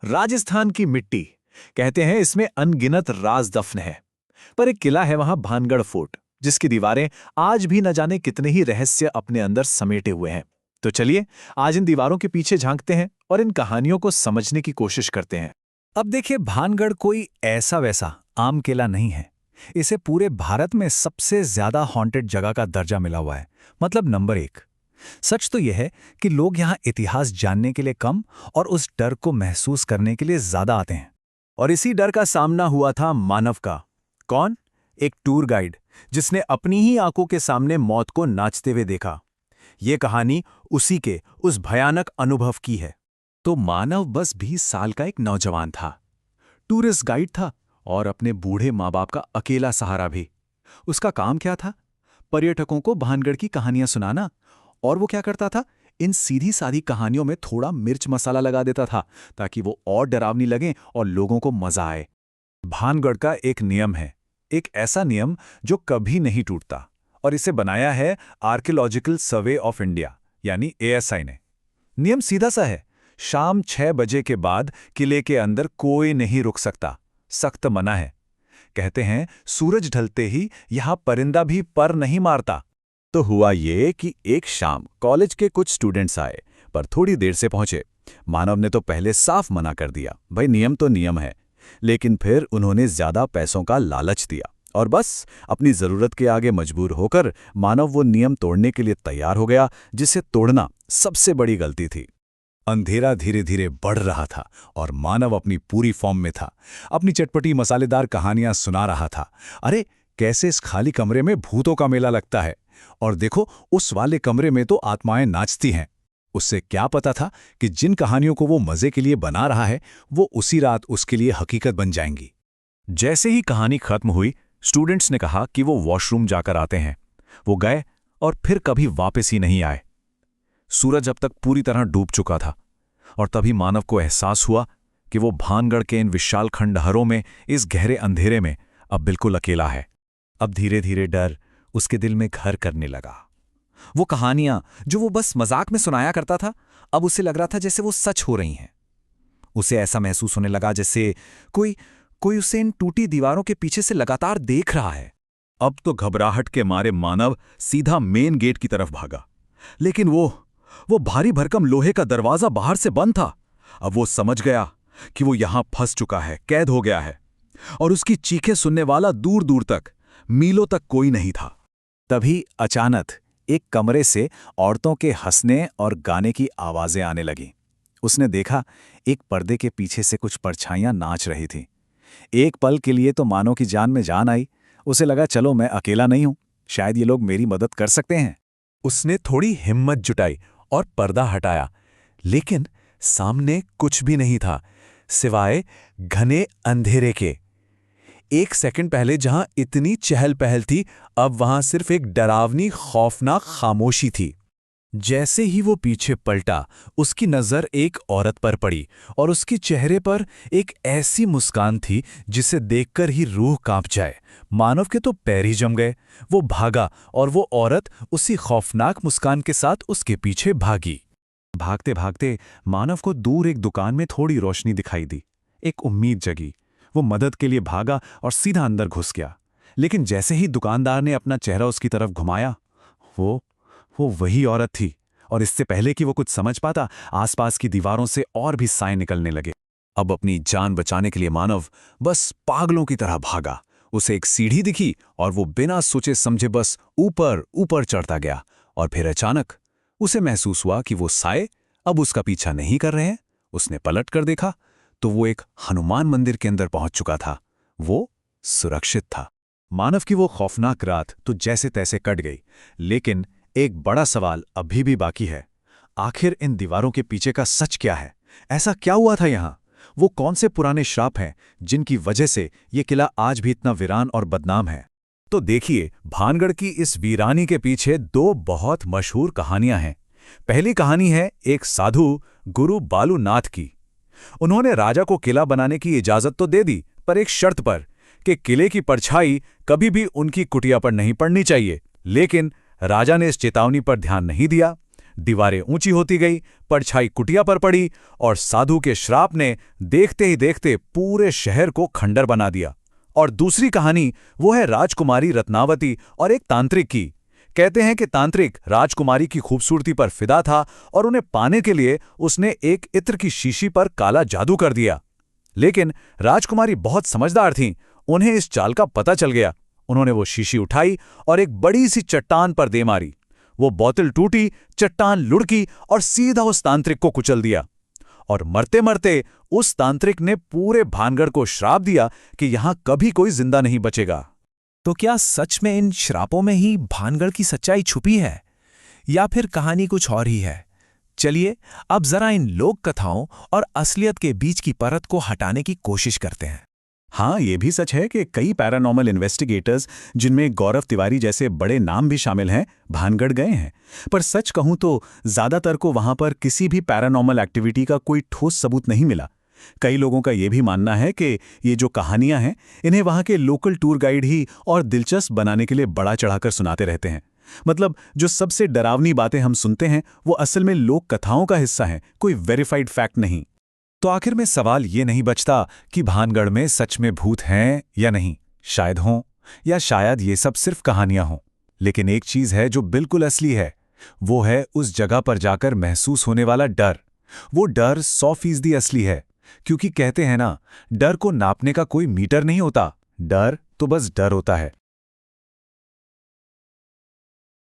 राजस्थान की मिट्टी। कहते हैं इसमें अनगिनत राज दफन है। पर एक किला है वहां, भानगढ़ फोर्ट, जिसकी दीवारें आज भी न जाने कितने ही रहस्य अपने अंदर समेटे हुए हैं। तो चलिए आज इन दीवारों के पीछे झांकते हैं और इन कहानियों को समझने की कोशिश करते हैं। अब देखिए, भानगढ़ कोई ऐसा वैसा आम किला नहीं है। इसे पूरे भारत में सबसे ज्यादा हॉन्टेड जगह का दर्जा मिला हुआ है, मतलब नंबर 1। सच तो यह है कि लोग यहाँ इतिहास जानने के लिए कम और उस डर को महसूस करने के लिए ज्यादा आते हैं। और इसी डर का सामना हुआ था मानव का। कौन? एक टूर गाइड, जिसने अपनी ही आंखों के सामने मौत को नाचते हुए देखा। ये कहानी उसी के उस भयानक अनुभव की है। तो मानव बस 20 साल का एक नौजवान था, टूरिस्ट गाइड था और अपने बूढ़े माँ बाप का अकेला सहारा भी। उसका काम क्या था? पर्यटकों को भानगढ़ की कहानियां सुनाना। और वो क्या करता था? इन सीधी सादी कहानियों में थोड़ा मिर्च मसाला लगा देता था, ताकि वो और डरावनी लगें और लोगों को मजा आए। भानगढ़ का एक नियम है, एक ऐसा नियम जो कभी नहीं टूटता, और इसे बनाया है आर्कियोलॉजिकल सर्वे ऑफ इंडिया यानी ASI ने। नियम सीधा सा है, शाम 6 बजे के बाद किले के अंदर कोई नहीं रुक सकता। सख्त मना है। कहते हैं सूरज ढलते ही यहां परिंदा भी पर नहीं मारता। तो हुआ ये कि एक शाम कॉलेज के कुछ स्टूडेंट्स आए, पर थोड़ी देर से पहुंचे। मानव ने तो पहले साफ मना कर दिया, भाई नियम तो नियम है। लेकिन फिर उन्होंने ज्यादा पैसों का लालच दिया और बस अपनी जरूरत के आगे मजबूर होकर मानव वो नियम तोड़ने के लिए तैयार हो गया, जिसे तोड़ना सबसे बड़ी गलती थी। अंधेरा धीरे धीरे बढ़ रहा था और मानव अपनी पूरी फॉर्म में था। अपनी चटपटी मसालेदार कहानियां सुना रहा था। अरे कैसे इस खाली कमरे में भूतों का मेला लगता है, और देखो उस वाले कमरे में तो आत्माएं नाचती हैं। उससे क्या पता था कि जिन कहानियों को वो मजे के लिए बना रहा है, वो उसी रात उसके लिए हकीकत बन जाएंगी। जैसे ही कहानी खत्म हुई, स्टूडेंट्स ने कहा कि वो वॉशरूम जाकर आते हैं। वो गए और फिर कभी वापस ही नहीं आए। सूरज अब तक पूरी तरह डूब चुका था, और तभी मानव को एहसास हुआ कि वो भानगढ़ के इन विशाल खंडहरों में, इस गहरे अंधेरे में अब बिल्कुल अकेला है। अब धीरे धीरे डर उसके दिल में घर करने लगा। वो कहानियां जो वो बस मजाक में सुनाया करता था, अब उसे लग रहा था जैसे वो सच हो रही हैं। उसे ऐसा महसूस होने लगा जैसे कोई कोई उसे इन टूटी दीवारों के पीछे से लगातार देख रहा है। अब तो घबराहट के मारे मानव सीधा मेन गेट की तरफ भागा, लेकिन वो भारी भरकम लोहे का दरवाजा बाहर से बंद था। अब वो समझ गया कि वो यहां फंस चुका है, कैद हो गया है, और उसकी चीखें सुनने वाला दूर दूर तक, मीलों तक कोई नहीं था। तभी अचानक एक कमरे से औरतों के हंसने और गाने की आवाजें आने लगीं। उसने देखा एक पर्दे के पीछे से कुछ परछाइयां नाच रही थीं। एक पल के लिए तो मानो की जान में जान आई। उसे लगा चलो मैं अकेला नहीं हूं, शायद ये लोग मेरी मदद कर सकते हैं। उसने थोड़ी हिम्मत जुटाई और पर्दा हटाया, लेकिन सामने कुछ भी नहीं था सिवाय घने अंधेरे के। एक सेकंड पहले जहां इतनी चहल पहल थी, अब वहां सिर्फ एक डरावनी खौफनाक खामोशी थी। जैसे ही वो पीछे पलटा, उसकी नजर एक औरत पर पड़ी, और उसके चेहरे पर एक ऐसी मुस्कान थी जिसे देखकर ही रूह कांप जाए। मानव के तो पैर ही जम गए। वो भागा और वो औरत उसी खौफनाक मुस्कान के साथ उसके पीछे भागी। भागते भागते मानव को दूर एक दुकान में थोड़ी रोशनी दिखाई दी। एक उम्मीद जगी। वो मदद के लिए भागा और सीधा अंदर घुस गया। लेकिन जैसे ही दुकानदार ने अपना चेहरा उसकी तरफ घुमाया, वो वही औरत थी, और इससे पहले कि वो कुछ समझ पाता, आसपास की दीवारों से और भी साए निकलने लगे। अब अपनी जान बचाने के लिए मानव बस पागलों की तरह भागा। उसे एक सीढ़ी दिखी और वो बिना सोचे समझे बस ऊपर ऊपर चढ़ता गया। और फिर अचानक उसे महसूस हुआ कि वो साए अब उसका पीछा नहीं कर रहे हैं। उसने पलट कर देखा तो वो एक हनुमान मंदिर के अंदर पहुंच चुका था। वो सुरक्षित था। मानव की वो खौफनाक रात तो जैसे तैसे कट गई, लेकिन एक बड़ा सवाल अभी भी बाकी है। आखिर इन दीवारों के पीछे का सच क्या है? ऐसा क्या हुआ था यहाँ? वो कौन से पुराने श्राप हैं जिनकी वजह से ये किला आज भी इतना वीरान और बदनाम है? तो देखिए, भानगढ़ की इस वीरानी के पीछे 2 बहुत मशहूर कहानियां हैं। पहली कहानी है एक साधु गुरु बालूनाथ की। उन्होंने राजा को किला बनाने की इजाजत तो दे दी, पर एक शर्त पर कि किले की परछाई कभी भी उनकी कुटिया पर नहीं पड़नी चाहिए। लेकिन राजा ने इस चेतावनी पर ध्यान नहीं दिया। दीवारें ऊंची होती गई, परछाई कुटिया पर पड़ी और साधु के श्राप ने देखते ही देखते पूरे शहर को खंडर बना दिया। और दूसरी कहानी वो है राजकुमारी रत्नावती और एक तांत्रिक की। कहते हैं कि तांत्रिक राजकुमारी की खूबसूरती पर फिदा था और उन्हें पाने के लिए उसने एक इत्र की शीशी पर काला जादू कर दिया। लेकिन राजकुमारी बहुत समझदार थीं, उन्हें इस चाल का पता चल गया। उन्होंने वो शीशी उठाई और एक बड़ी सी चट्टान पर दे मारी। वो बोतल टूटी, चट्टान लुढ़की और सीधा उस तांत्रिक को कुचल दिया। और मरते मरते उस तांत्रिक ने पूरे भानगढ़ को श्राप दिया कि यहां कभी कोई जिंदा नहीं बचेगा। तो क्या सच में इन श्रापों में ही भानगढ़ की सच्चाई छुपी है, या फिर कहानी कुछ और ही है? चलिए अब जरा इन लोक कथाओं और असलियत के बीच की परत को हटाने की कोशिश करते हैं। हाँ, ये भी सच है कि कई पैरानॉर्मल इन्वेस्टिगेटर्स, जिनमें गौरव तिवारी जैसे बड़े नाम भी शामिल हैं, भानगढ़ गए हैं। पर सच कहूं तो ज्यादातर को वहां पर किसी भी पैरानॉर्मल एक्टिविटी का कोई ठोस सबूत नहीं मिला। कई लोगों का यह भी मानना है कि ये जो कहानियां हैं, इन्हें वहां के लोकल टूर गाइड ही और दिलचस्प बनाने के लिए बड़ा चढ़ाकर सुनाते रहते हैं। मतलब जो सबसे डरावनी बातें हम सुनते हैं वो असल में लोक कथाओं का हिस्सा हैं, कोई वेरीफाइड फैक्ट नहीं। तो आखिर में सवाल ये नहीं बचता कि भानगढ़ में सच में भूत हैं या नहीं। शायद हों, या शायद ये सब सिर्फ कहानियां हों। लेकिन एक चीज है जो बिल्कुल असली है, वो है उस जगह पर जाकर महसूस होने वाला डर। वो डर 100% असली है, क्योंकि कहते हैं ना, डर को नापने का कोई मीटर नहीं होता, डर तो बस डर होता है।